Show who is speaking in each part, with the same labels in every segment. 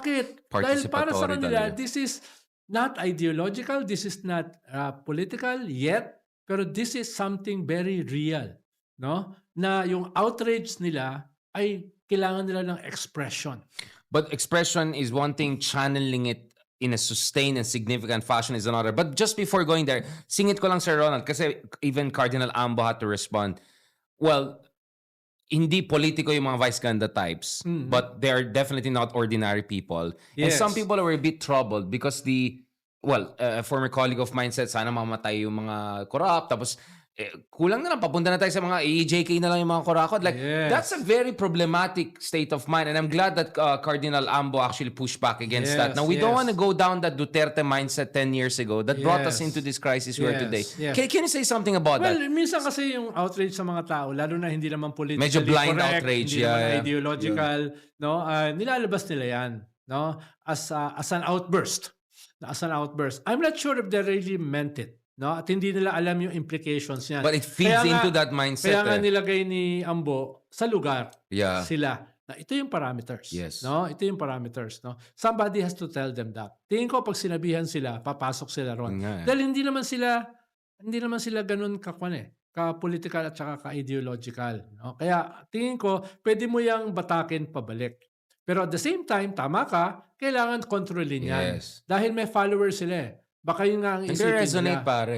Speaker 1: Bakit? Dahil para sa
Speaker 2: Participatory
Speaker 1: kanila,
Speaker 2: talaga.
Speaker 1: this is not ideological, this is not political yet, pero this is something very real, no? Na yung outrage nila ay kailangan nila ng expression.
Speaker 2: But expression is one thing, channeling it in a sustained and significant fashion is another. But just before going there, singit ko lang Sir Ronald, kasi even Cardinal Ambo had to respond. Well, hindi politiko yung mga vice ganda types, but they are definitely not ordinary people. And some
Speaker 1: Yes.
Speaker 2: people were a bit troubled because a former colleague of mine said, sana mamatay yung mga corrupt, tapos kulang na lang, papunta na tayo sa mga EJK na lang yung mga kurakot. Like,
Speaker 1: Yes.
Speaker 2: that's a very problematic state of mind. And I'm glad that Cardinal Ambo actually pushed back against that.
Speaker 1: Yes,
Speaker 2: Now, we don't
Speaker 1: yes.
Speaker 2: want to go down that Duterte mindset 10 years ago that brought us
Speaker 1: Yes.
Speaker 2: into this crisis we are
Speaker 1: Yes,
Speaker 2: today.
Speaker 1: yes.
Speaker 2: Can you say something about
Speaker 1: Well,
Speaker 2: that?
Speaker 1: minsan kasi yung outrage sa mga tao, lalo na hindi naman politically
Speaker 2: Medyo blind
Speaker 1: correct,
Speaker 2: outrage,
Speaker 1: hindi
Speaker 2: yeah,
Speaker 1: naman
Speaker 2: yeah.
Speaker 1: ideological, no? Nilalabas nila yan, no? As an outburst. As an outburst. I'm not sure if they really meant it, no? At hindi nila alam yung implications niyan.
Speaker 2: But it feeds
Speaker 1: Kaya nga-
Speaker 2: into that mindset.
Speaker 1: Kaya nga
Speaker 2: eh.
Speaker 1: nilagay ni Ambo sa lugar
Speaker 2: Yeah.
Speaker 1: sila. Na ito yung parameters.
Speaker 2: Yes.
Speaker 1: No? Ito yung parameters. No? Somebody has to tell them that. Tingin ko pag sinabihan sila, papasok sila ron.
Speaker 2: Yun nga eh.
Speaker 1: Dahil hindi naman sila ganun ka-political at saka ka-ideological. No? Kaya tingin ko, pwede mo yang batakin pabalik. Pero at the same time, tama ka, kailangan kontrolin yan.
Speaker 2: Yes.
Speaker 1: Dahil may followers sila eh. Baka yun nga ang
Speaker 2: And
Speaker 1: isipin
Speaker 2: they resonate,
Speaker 1: nila.
Speaker 2: pare.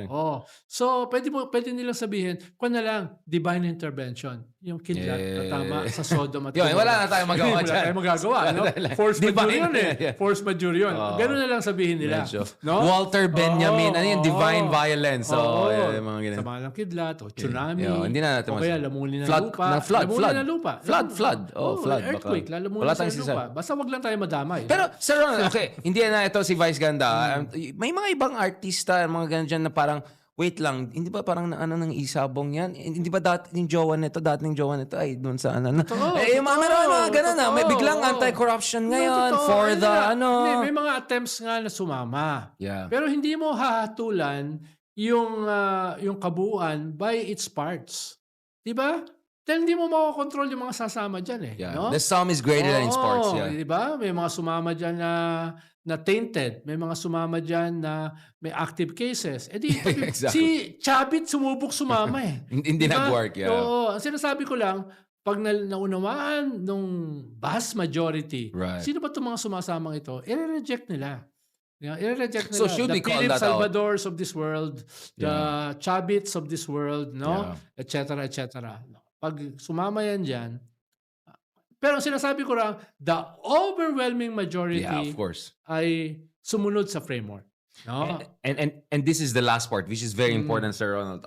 Speaker 1: Oo. So, pwede nilang sabihin, kung na lang, divine intervention. Yung kidlat na
Speaker 2: Yeah.
Speaker 1: tama sa Sodom at
Speaker 2: Yun,
Speaker 1: Gomorrah.
Speaker 2: wala na tayong magawa
Speaker 1: Wala
Speaker 2: dyan.
Speaker 1: tayong magagawa. No?
Speaker 2: Wala.
Speaker 1: Force majeure
Speaker 2: Divine.
Speaker 1: yun eh.
Speaker 2: Yeah.
Speaker 1: Force majeure yun.
Speaker 2: Oo.
Speaker 1: Ganun na lang sabihin nila.
Speaker 2: Medyo.
Speaker 1: No?
Speaker 2: Walter Benjamin, ano yun?
Speaker 1: Oo.
Speaker 2: Divine violence.
Speaker 1: Oo.
Speaker 2: Yeah, yung mga ganun.
Speaker 1: Sama ng kidlat, o tsunami,
Speaker 2: Yeah, hindi na natin
Speaker 1: o kaya lamunin ng
Speaker 2: Flood,
Speaker 1: lupa.
Speaker 2: flood.
Speaker 1: Lamunin ng lupa.
Speaker 2: Flood. Oh, flood. Baka.
Speaker 1: Earthquake, lalamunin
Speaker 2: Wala
Speaker 1: sa
Speaker 2: tayong
Speaker 1: lupa. Basta wag lang tayo madamay.
Speaker 2: Pero, Sir Ronald, okay, hindi na ito si Vice Ganda. May mga ibang artista, mga ganyan dyan na parang, wait lang, hindi ba parang ng isabong yan? Hindi ba dating jowa nito, ay doon sa
Speaker 1: Totoo,
Speaker 2: yung mga meron mga ganun na, may
Speaker 1: totoo,
Speaker 2: biglang
Speaker 1: oo.
Speaker 2: anti-corruption ngayon
Speaker 1: Totoo.
Speaker 2: for
Speaker 1: Ayun
Speaker 2: the
Speaker 1: nga. Hindi, may mga attempts nga na sumama.
Speaker 2: Yeah.
Speaker 1: Pero hindi mo hahatulan yung kabuuan by its parts. Diba? Dahil hindi mo makokontrol yung mga sasama dyan eh.
Speaker 2: Yeah.
Speaker 1: No?
Speaker 2: The sum is greater than in sports. Yeah.
Speaker 1: Diba? May mga sumama dyan na tainted. May mga sumama dyan na may active cases. Eh di,
Speaker 2: Exactly.
Speaker 1: si Chavit sumubok sumama eh.
Speaker 2: Hindi
Speaker 1: Diba?
Speaker 2: nag-work, yeah.
Speaker 1: Oo. Ang sinasabi ko lang, pag naunawaan nung vast majority,
Speaker 2: Right.
Speaker 1: sino ba itong mga sumasamang ito? I-reject nila. Yeah, i-reject nila.
Speaker 2: So should we
Speaker 1: The
Speaker 2: call
Speaker 1: Philip
Speaker 2: that out?
Speaker 1: Salvadors of this world, the Chavits of this world, no?
Speaker 2: Yeah.
Speaker 1: Et cetera, et cetera. Pag sumama yan dyan, pero ang sinasabi ko lang, the overwhelming majority
Speaker 2: Yeah, of course.
Speaker 1: ay sumunod sa framework. No?
Speaker 2: And this is the last part, which is very important, Sir Ronald.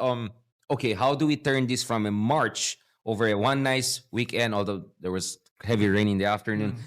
Speaker 2: Okay, how do we turn this from a march over a one nice weekend, although there was heavy rain in the afternoon,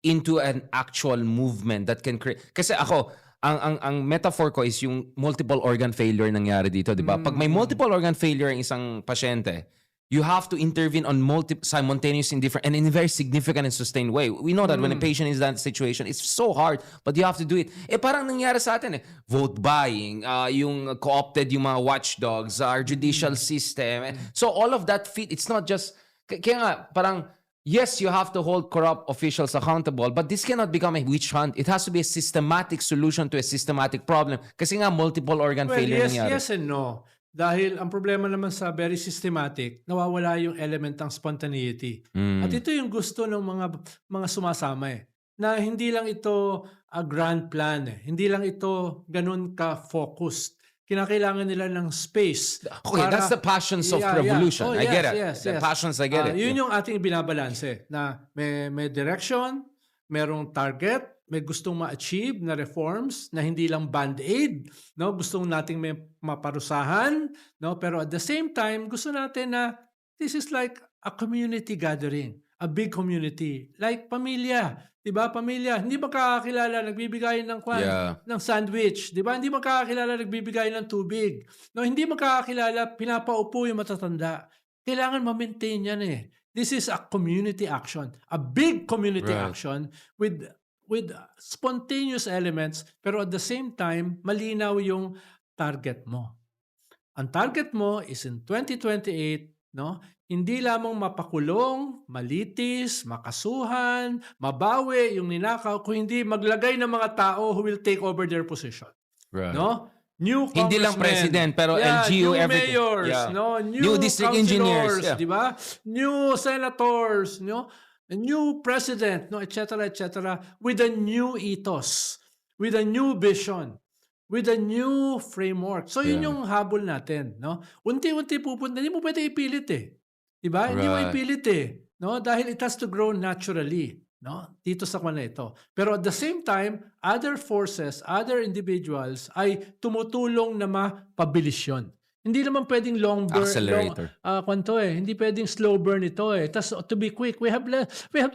Speaker 2: into an actual movement that can create? Kasi ako, ang metaphor ko is yung multiple organ failure nangyari dito, di ba? Pag may multiple organ failure ang isang pasyente, you have to intervene on simultaneous in different and in a very significant and sustained way. We know that when a patient is in that situation, it's so hard, but you have to do it. Parang nangyari sa atin vote buying, yung co-opted yung mga watchdogs, our judicial system. So all of that it's not just, kaya nga, parang, yes, you have to hold corrupt officials accountable, but this cannot become a witch hunt. It has to be a systematic solution to a systematic problem. Kasi nga, multiple organ failure nangyari.
Speaker 1: Yes and no. Dahil ang problema naman sa very systematic, nawawala yung element ng spontaneity. At ito yung gusto ng mga sumasama na hindi lang ito a grand plan Hindi lang ito ganun ka-focused. Kinakailangan nila ng space.
Speaker 2: Okay, that's the passions of revolution.
Speaker 1: Oh,
Speaker 2: I get it.
Speaker 1: Yes.
Speaker 2: The passions, I get it.
Speaker 1: Yun yung ating binabalanse na may direction, merong target, may gustong ma-achieve na reforms na hindi lang band-aid, no? Gustong nating may maparusahan, no? Pero at the same time, gusto natin na this is like a community gathering, a big community, like pamilya, 'di ba? Pamilya, hindi magkakakilala nagbibigay ng ng sandwich, 'di ba? Hindi magkakakilala nagbibigay ng tubig. No, hindi magkakakilala pinapaupo yung matatanda. Kailangan ma-maintain yan This is a community action, a big community action with spontaneous elements, pero at the same time, malinaw yung target mo. Ang target mo is in 2028, no? hindi lamang mapakulong, malitis, makasuhan, mabawi yung ninakaw, kung hindi maglagay ng mga tao who will take over their position.
Speaker 2: Right.
Speaker 1: No? New
Speaker 2: Hindi lang
Speaker 1: congressmen.
Speaker 2: president, pero
Speaker 1: Yeah,
Speaker 2: LGU,
Speaker 1: new
Speaker 2: everything.
Speaker 1: mayors,
Speaker 2: Yeah.
Speaker 1: no?
Speaker 2: New district engineers, yeah.
Speaker 1: di ba? New senators, no? A new president, no, etc., with a new ethos, with a new vision, with a new framework. So yun
Speaker 2: Yeah.
Speaker 1: yung habol natin, no? Unti-unti pupunta, hindi mo pwede ipilit eh. Di ba? Hindi mo
Speaker 2: Right.
Speaker 1: ipilit eh, no? Dahil it has to grow naturally, no? Dito sa kwan na ito. Pero at the same time, other forces, other individuals ay tumutulong na mapabilis yun. Hindi naman pwedeng long burn,
Speaker 2: Accelerator.
Speaker 1: kwanto eh. Hindi pwedeng slow burn ito eh. Tas to be quick, we have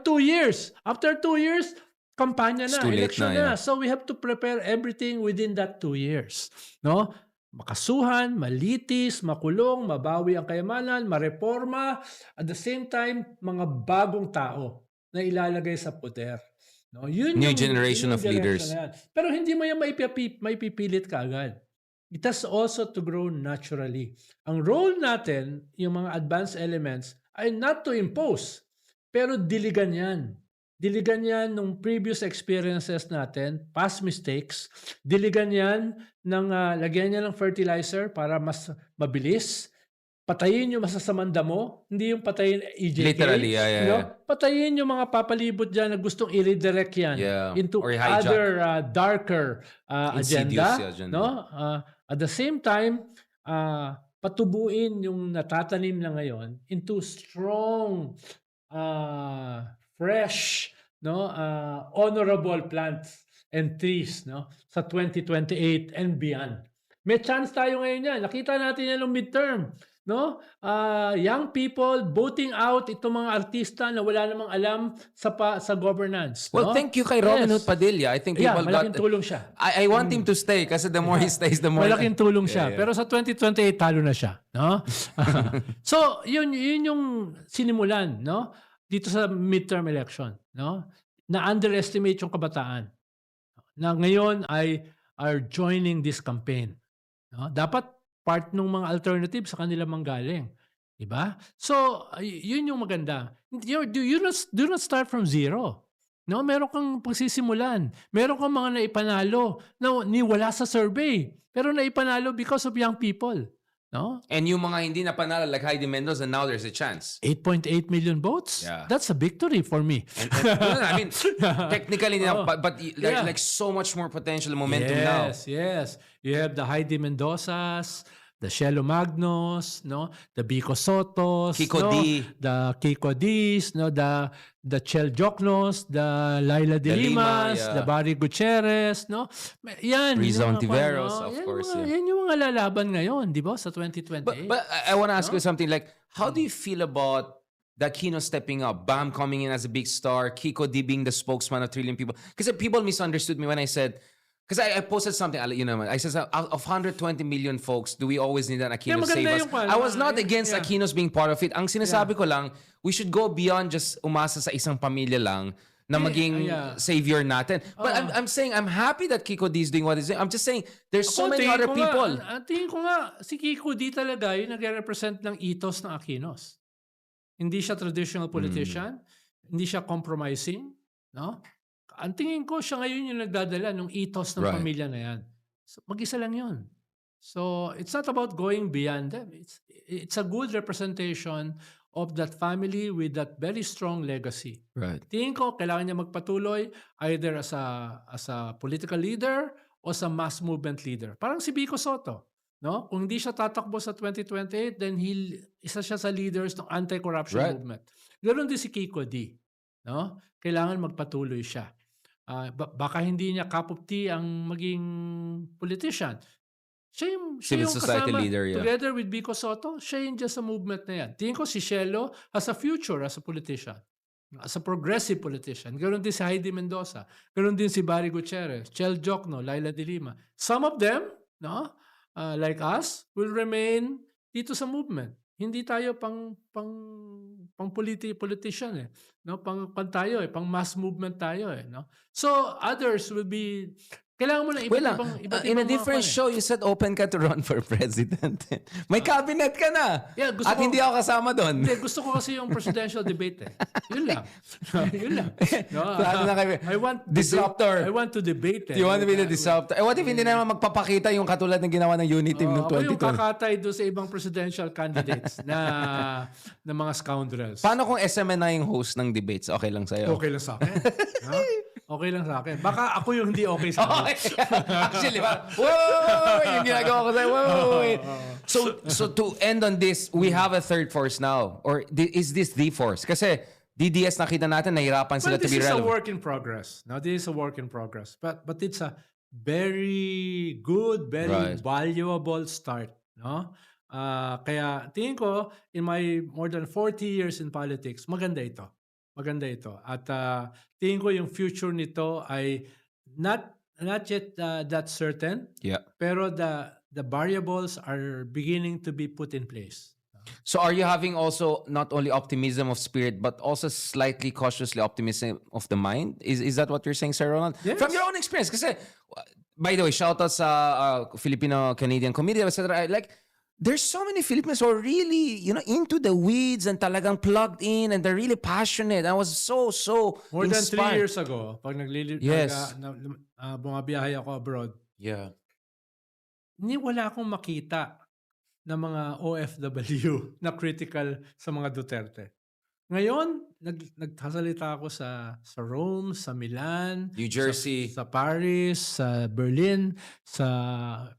Speaker 1: 2 years. After 2 years, kampanya
Speaker 2: It's
Speaker 1: na,
Speaker 2: too late
Speaker 1: election
Speaker 2: na, yeah.
Speaker 1: na. So we have to prepare everything within that 2 years. No? Makasuhan, malitis, makulong, mabawi ang kayamanan, mareforma, at the same time, mga bagong tao na ilalagay sa poder. No? Yun
Speaker 2: New
Speaker 1: yung-
Speaker 2: generation
Speaker 1: yun yung
Speaker 2: of leaders.
Speaker 1: direction na yan. Pero hindi mo yan maipipilit ka agad. It has also to grow naturally. Ang role natin, yung mga advanced elements, ay not to impose, pero diligan yan. Diligan yan ng previous experiences natin, past mistakes. Diligan yan ng lagyan niya ng fertilizer para mas mabilis. Patayin yung masasamang damo, hindi yung patayin EJK.
Speaker 2: Literally, yeah.
Speaker 1: No? Patayin yung mga papalibot dyan na gustong i-redirect yan
Speaker 2: Yeah.
Speaker 1: into
Speaker 2: Or hijack.
Speaker 1: other darker
Speaker 2: Insidious
Speaker 1: agenda.
Speaker 2: agenda.
Speaker 1: No? At the same time, patubuin yung natatanim na ngayon into strong, fresh, no, honorable plants and trees, no, sa 2028 and beyond. May chance tayo ngayon yan. Nakita natin yan ng midterm. No? Young people voting out itong mga artista na wala namang alam sa governance.
Speaker 2: Well,
Speaker 1: no?
Speaker 2: thank you kay Robin Hood Padilla. I think
Speaker 1: Yeah,
Speaker 2: people
Speaker 1: malaking
Speaker 2: got...
Speaker 1: tulong siya.
Speaker 2: I want him to stay kasi the more he stays, the more...
Speaker 1: Malaking tulong siya.
Speaker 2: Yeah.
Speaker 1: Pero sa 2028, talo na siya. No? So, yun yung sinimulan, no? Dito sa midterm election, no? Na underestimate yung kabataan. Na ngayon are joining this campaign. No? Dapat part ng mga alternative sa kanila manggaling. Diba? So, yun yung maganda. Do not start from zero. No, meron kang pagsisimulan. Meron kang mga naipanalo na niwala sa survey. Pero naipanalo because of young people. No?
Speaker 2: And yung mga hindi na panalo like Heidi Mendoza, now there's a chance.
Speaker 1: 8.8 million votes?
Speaker 2: Yeah.
Speaker 1: That's a victory for me.
Speaker 2: I mean, technically,
Speaker 1: Oh.
Speaker 2: but
Speaker 1: Yeah.
Speaker 2: like so much more potential momentum now.
Speaker 1: Yes. You have the Heidi Mendozas, the Shelo Magnos, no, the Bico Sotos,
Speaker 2: Kiko
Speaker 1: no,
Speaker 2: D.
Speaker 1: the Kiko D's, no, the Chel Joknos, the Laila De
Speaker 2: De Lima,
Speaker 1: Limas,
Speaker 2: yeah.
Speaker 1: the Barry Gutierrez, no. Yan,
Speaker 2: Riza
Speaker 1: yung mga
Speaker 2: Ontiveros,
Speaker 1: no?
Speaker 2: of
Speaker 1: Yan
Speaker 2: course,
Speaker 1: Mga,
Speaker 2: yeah.
Speaker 1: Yan yung mga lalaban ngayon, di ba, sa 2028.
Speaker 2: But I want to ask you something like, how do you feel about the Aquino stepping up, Bam coming in as a big star, Kiko D being the spokesman of Trillion People? Because people misunderstood me when I said, because I posted something, you know, I said, out of 120 million folks, do we always need an Aquino to
Speaker 1: maganda
Speaker 2: save us?
Speaker 1: yung kwan,
Speaker 2: I was not
Speaker 1: yeah,
Speaker 2: against
Speaker 1: yeah.
Speaker 2: Aquino's being part of it. Ang sinasabi ko lang, we should go beyond just umasa sa isang pamilya lang na maging
Speaker 1: yeah.
Speaker 2: savior natin. But I'm saying, I'm happy that Kiko D is doing what he's doing. I'm just saying, there's so
Speaker 1: Ako,
Speaker 2: many
Speaker 1: tingin
Speaker 2: other
Speaker 1: ko
Speaker 2: people.
Speaker 1: Tingin ko nga, si Kiko di talaga yung nagre-represent ng ethos ng Aquinos. Hindi siya traditional politician, hindi siya compromising, no? Ang tingin ko, siya ngayon yung nagdadala ng ethos ng
Speaker 2: Right.
Speaker 1: pamilya na yan. So, mag-isa lang yun. So, it's not about going beyond them. It's a good representation of that family with that very strong legacy.
Speaker 2: Right.
Speaker 1: Tingin ko, kailangan niya magpatuloy either as a political leader o sa mass movement leader. Parang si Bico Soto. No? Kung hindi siya tatakbo sa 2028, then isa siya sa leaders ng anti-corruption
Speaker 2: Right.
Speaker 1: movement. Ganoon din si Kiko D. No? Kailangan magpatuloy siya. Baka hindi niya cup of tea ang maging politician. Siya yung
Speaker 2: Civil society
Speaker 1: kasama,
Speaker 2: leader, yeah.
Speaker 1: together with Bico Soto, siya yung dyan sa movement na yan. Tingin ko si Shelo has a future as a politician. As a progressive politician. Ganoon din si Heidi Mendoza. Ganoon din si Barry Gutierrez, Chel Jokno, Laila De Lima. Some of them, no, like us, will remain dito sa movement. Hindi tayo pang politician eh. No, pang tayo eh, pang mass movement tayo eh, no. So others will be Kailangan mo na
Speaker 2: Wait lang.
Speaker 1: iba't
Speaker 2: In a
Speaker 1: ibang mga
Speaker 2: different
Speaker 1: kwan eh.
Speaker 2: show, you said open ka to run for president. May cabinet ka na.
Speaker 1: Yeah, gusto
Speaker 2: At
Speaker 1: ko-
Speaker 2: hindi ako kasama doon.
Speaker 1: Hindi, gusto ko kasi yung presidential debate eh. Yun lang. Yun lang. No,
Speaker 2: Plano na kayo.
Speaker 1: I want
Speaker 2: Disruptor.
Speaker 1: I want to debate eh.
Speaker 2: You want to be the disruptor? What if hindi na naman magpapakita yung katulad ng ginawa ng unit team noong
Speaker 1: Ako yung
Speaker 2: 2020?
Speaker 1: kakatay doon sa ibang presidential candidates na mga scoundrels.
Speaker 2: Paano kung SMN na yung host ng debates? Okay lang sa'yo?
Speaker 1: Okay lang sa akin. Ha? Okay lang sa akin. Baka ako yung hindi okay sa akin.
Speaker 2: Actually, ba? Whoa! Yung ginagawa ko sa'yo. Whoa! So to end on this, we have a third force now. Or is this the force? Kasi DDS nakita natin, nahirapan sila
Speaker 1: Well,
Speaker 2: to
Speaker 1: this
Speaker 2: be
Speaker 1: is a
Speaker 2: relevant.
Speaker 1: work in progress. Now, this is a work in progress. But it's a very good, very
Speaker 2: Right.
Speaker 1: valuable start. No? Kaya tingin ko, in my more than 40 years in politics, maganda ito. Maganda ito. At tingin ko yung future nito ay not yet that certain,
Speaker 2: Yeah.
Speaker 1: pero the variables are beginning to be put in place.
Speaker 2: So are you having also not only optimism of spirit, but also slightly cautiously optimism of the mind? Is that what you're saying, Sir Ronald?
Speaker 1: Yes.
Speaker 2: From your own experience. Kasi, by the way, shout out sa Filipino-Canadian community, etc. Like, there's so many Filipinos who are really, into the weeds and talagang plugged in and they're really passionate. I was so
Speaker 1: More than 3
Speaker 2: inspired.
Speaker 1: years ago, pag
Speaker 2: Yes.
Speaker 1: bumabiyahe ako abroad,
Speaker 2: Yeah.
Speaker 1: wala akong makita na mga OFW na critical sa mga Duterte. Ngayon, nagsasalita ako sa Rome, sa Milan,
Speaker 2: New Jersey.
Speaker 1: sa Paris, sa Berlin, sa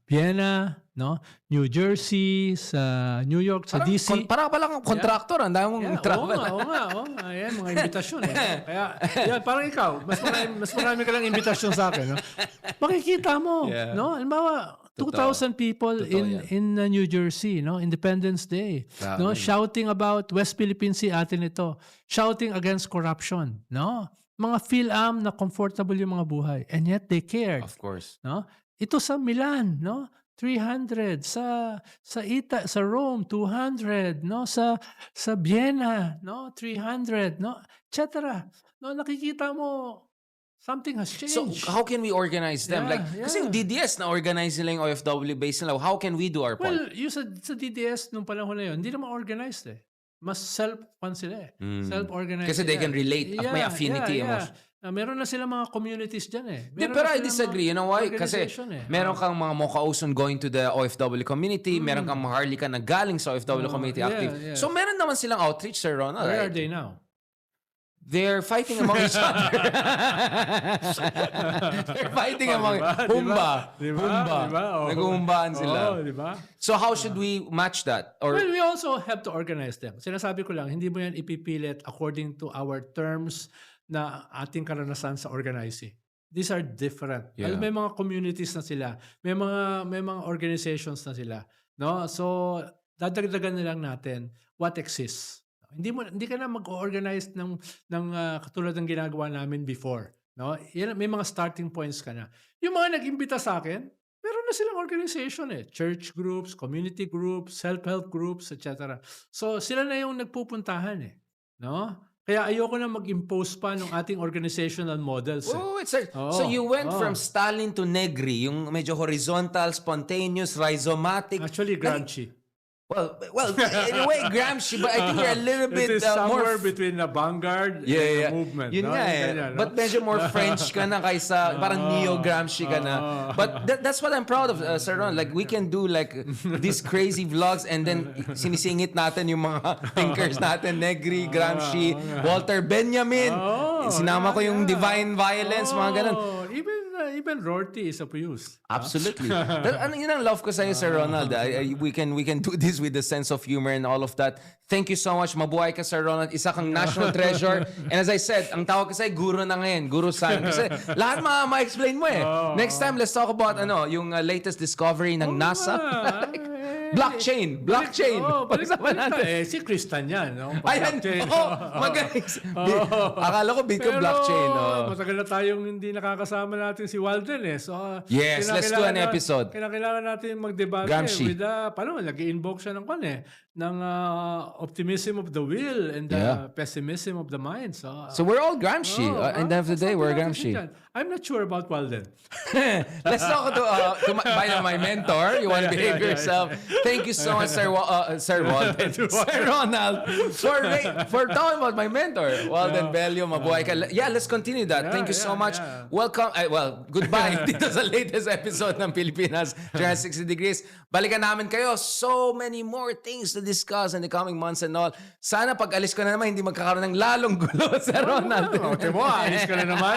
Speaker 1: Vienna, no? New Jersey, sa New York, sa DC.
Speaker 2: Parang palang contractor. Ang dami mong
Speaker 1: Oo
Speaker 2: travel.
Speaker 1: nga. Ayan, mga imbitasyon eh. Kaya, yan, parang ikaw, mas marami ka lang imbitasyon sa akin. No? Makikita mo,
Speaker 2: Yeah.
Speaker 1: no? Halimbawa, 2,000 people
Speaker 2: Totoo
Speaker 1: in New Jersey, no? Independence Day, no?
Speaker 2: Grabe.
Speaker 1: Shouting about West Philippine Sea, atin ito. Shouting against corruption, no? Mga feel-am na comfortable yung mga buhay. And yet, they cared.
Speaker 2: Of course.
Speaker 1: No? Ito sa Milan, no? 300 sa Rome 200, no? Sa Vienna, no? 300, no? etc. No, nakikita mo something has
Speaker 2: So,
Speaker 1: changed.
Speaker 2: how can we organize them?
Speaker 1: Yeah,
Speaker 2: Kasi yung DDS na-organize nila yung OFW base nila. How can we do our part?
Speaker 1: Well, yung sa DDS nung panahon na yun, hindi naman organized eh. Mas self-pan sila eh. Self-organized.
Speaker 2: Kasi they
Speaker 1: sila.
Speaker 2: can relate at may affinity, emotion.
Speaker 1: Meron na sila mga communities dyan eh.
Speaker 2: Di,
Speaker 1: Meron
Speaker 2: pero
Speaker 1: na
Speaker 2: I
Speaker 1: silang
Speaker 2: disagree. You know why?
Speaker 1: mga
Speaker 2: Kasi
Speaker 1: organization eh.
Speaker 2: meron kang mga Mokauson going to the OFW community, meron kang Maharlika na galing sa OFW community
Speaker 1: yeah,
Speaker 2: active.
Speaker 1: yeah.
Speaker 2: So meron naman silang outreach, Sir Ronald.
Speaker 1: Where
Speaker 2: right?
Speaker 1: are they now?
Speaker 2: They're fighting among each other. They're fighting among... Humba. Humba.
Speaker 1: Oh.
Speaker 2: Nag-uhumbaan sila.
Speaker 1: Oh, di ba?
Speaker 2: So how should we match that? Or
Speaker 1: Well, we also have to organize them. Sinasabi ko lang, hindi mo yan ipipilit according to our terms na ating karanasan sa organizing. These are different.
Speaker 2: Yeah.
Speaker 1: May mga communities na sila. May mga organizations na sila. No? So, dadagdagan na lang natin what exists. Hindi ka na mag-organize ng katulad ng ginagawa namin before. No? Yan, may mga starting points ka na. Yung mga nag-imbita sa akin, meron na silang organization eh. Church groups, community groups, self-help groups, etc. So, sila na yung nagpupuntahan eh. No? Kaya ayoko na mag-impose pa ng ating organizational models. Eh.
Speaker 2: oh, so you went from Stalin to Negri, yung medyo horizontal, spontaneous, rhizomatic.
Speaker 1: Actually, Gramsci.
Speaker 2: Well, in a way, Gramsci, but I think you're a little bit
Speaker 1: It is
Speaker 2: more...
Speaker 1: somewhere between the vanguard and the movement.
Speaker 2: Yun
Speaker 1: no?
Speaker 2: nga eh.
Speaker 1: Ganyan, no?
Speaker 2: But medyo more French ka na kaysa parang neo-Gramsci ka na. But that's what I'm proud of, Sir Ron. Like, we can do like these crazy vlogs and then sinisingit natin yung mga thinkers natin. Negri, Gramsci, Walter Benjamin. Sinama ko yung Divine Violence, mga ganun.
Speaker 1: Even Rorty is of use.
Speaker 2: Absolutely. Yun ang love ko sa'yo, Sir Ronald. We can do this with the sense of humor and all of that. Thank you so much. Mabuhay ka, Sir Ronald. Isa kang national treasure. And as I said, ang tawag ko sa'yo, guru na ngayon. Guru San. Kasi lahat ma-explain mo eh. Next time, let's talk about yung latest discovery ng NASA. Blockchain.
Speaker 1: Balik natin. Si Kristan yan. No?
Speaker 2: Ayan. Magaling. Akala ko bit ko blockchain.
Speaker 1: Matagal na tayong hindi nakakasama natin si Walden eh. So,
Speaker 2: yes, let's do an episode.
Speaker 1: Kailangan natin mag-debate
Speaker 2: Gramsci.
Speaker 1: with, paano, nag-i-invoke siya ng kwan eh. optimism of the will and the
Speaker 2: Yeah.
Speaker 1: pessimism of the mind. So,
Speaker 2: So we're all Gramsci. In the end of the day, we're Gramsci.
Speaker 1: I'm not sure about Walden.
Speaker 2: Let's talk to my mentor. You want to behave yourself. Thank you so much, Sir Walden. Sir Ronald, for talking about my mentor, Walden Bello. Mabuhay ka. Yeah, let's continue that. Thank you so much. Welcome. Goodbye dito sa latest episode ng Pilipinas 360 Degrees. Balikan namin kayo. So many more things to discuss in the coming months and all. Sana pag alis ko na naman, hindi magkakaroon ng lalong gulo, Sir Ronald.
Speaker 1: Okay mo, alis ka na naman.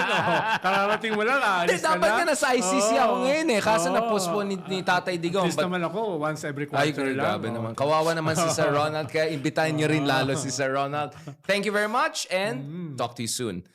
Speaker 1: Kararating mo lang, alis ka na.
Speaker 2: Dapat nga nasa ICC ako ngayon eh. Kaso na-postpone ni Tatay Digong.
Speaker 1: At least naman ako, once every quarter
Speaker 2: Ay,
Speaker 1: lang.
Speaker 2: grabe naman. Kawawa naman si Sir Ronald. Kaya imbitahin niyo rin lalo si Sir Ronald. Thank you very much and talk to you soon.